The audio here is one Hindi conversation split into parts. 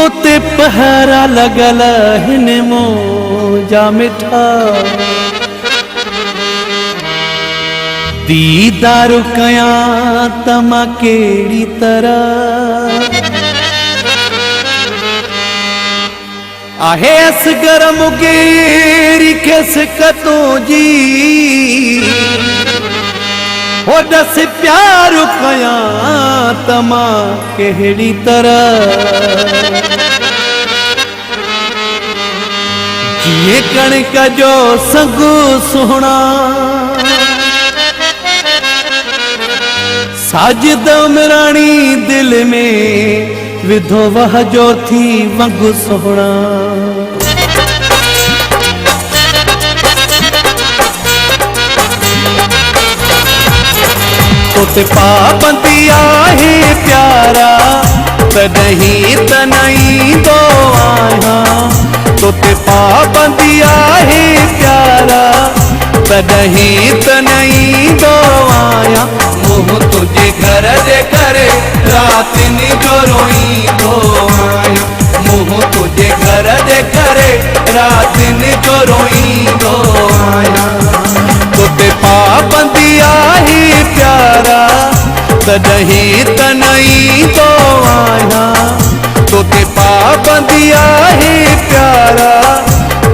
तोते पहरा लगल हिन मोजा मिठा दीदार कया तमा केड़ी तरह आहे असगर मुगेरी केस कतो जी हो दस प्यार कया तमा केड़ी तरह जिए कणक जो संगू सोना साजिद उमरानी दिल में विधो वह जो थी वंगु सोना तोते पाबंदी आहे प्यारा तदहीं तनई दो आया तोते पाबंदी आहे प्यारा तदहीं तनई दो आया मोह तुझे घर दे करे रात नी जो रोई दो आया मोह तुझे घर दे करे रात नी जो रोई दो आया तोते पाबंदी आहे प्यारा तदहीं तनई दो आया तोते पाबंदी आहे प्यारा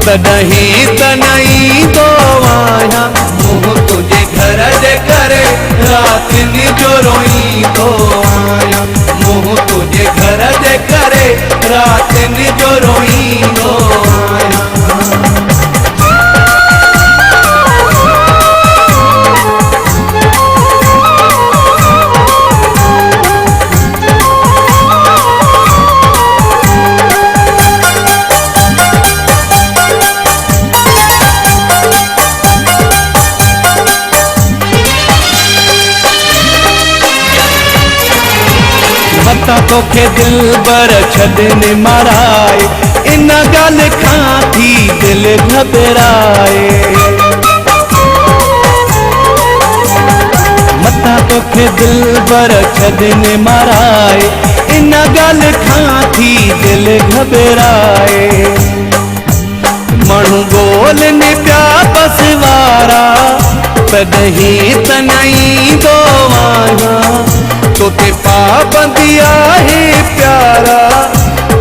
तदहीं तनई दो आया मोह तुझे घर दे करे रात नी जो रोई दो आया मोह तुझे घर दे करे रात नी जो रोई दो आया तोखे दिल बर छदने माराए इन गल खां थी दिल घबराए मता तोखे दिल बर छदने माराए इन गल खां थी दिल घबराए मणु बोल ने प्या बसवारा तदहीं तनई दो आया तोते पाबंदी आहे प्यारा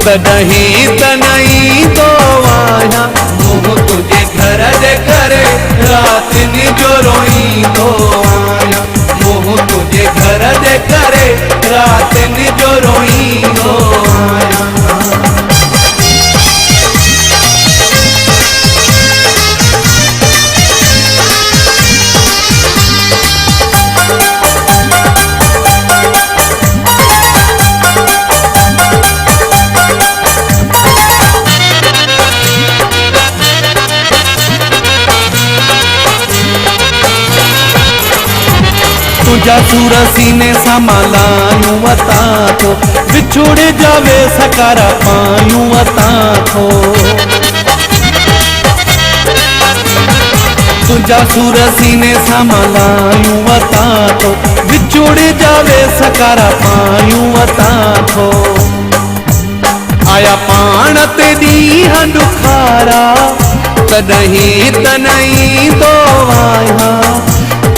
तदहीं तनई दो आया मोह तुझे घर दे करे रात नी जो रोई दो आया मोह तुझे घर दे करे रात नी जो रोई दो आया तुझा सूर सीने संभालायूं वता थो विछोड़े जावे सकारा पायूं वता थो तुझा सूर सीने संभालायूं वता थो विछोड़े जावे सकारा पायूं वता थो आया पाण ते ॾींहं ॾुखारा तदहीं तनई दो आया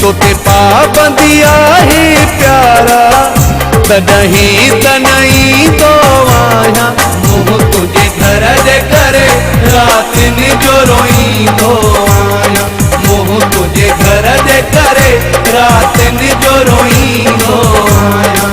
तोते पाबंदी आहे प्यारा तदहीं तनई दो आया मोह तुझे घर दे करे रात नी जो रोई दो आया मोह तुझे घर दे करे रात नी जो रोई दो आया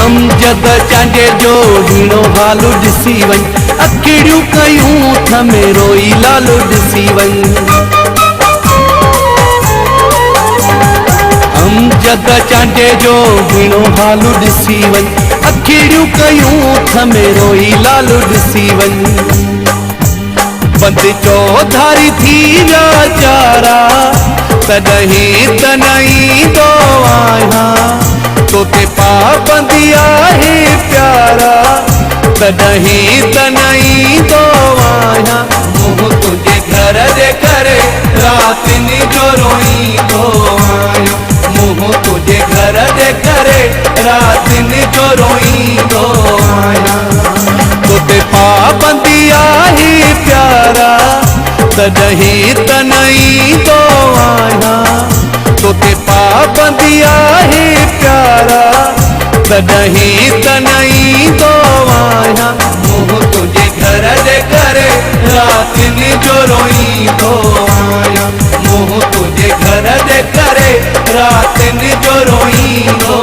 अमजद चांडे जो हीणो हालू ॾिसी वञ अखिड़ियूं कयूं थमे रोई लालू ॾिसी वञ अमजद चांडे जो हीणो हालू ॾिसी वञ अखिड़ियूं कयूं थमे रोई लालू ॾिसी वञ बंद चौधारी थी विया चारा तॾहिं तनई तो आया तोते पाबंदिया है प्यारा तॾहिं तनई तो आया मुँह तुझे घर दे करे रातिन जो रोई तो आया मुँह तुझे घर दे करे रातिन जो रोई तो आया तोते पाबंदिया है प्यारा तॾहिं तनई तो आया तोते पाबंदिया है प्यारा तॾहिं तनई तो आया मुँह तुझे घर दे करे रातिन जो रोई तो आया मुँह तुझे घर दे करे रातिन जो रोई तो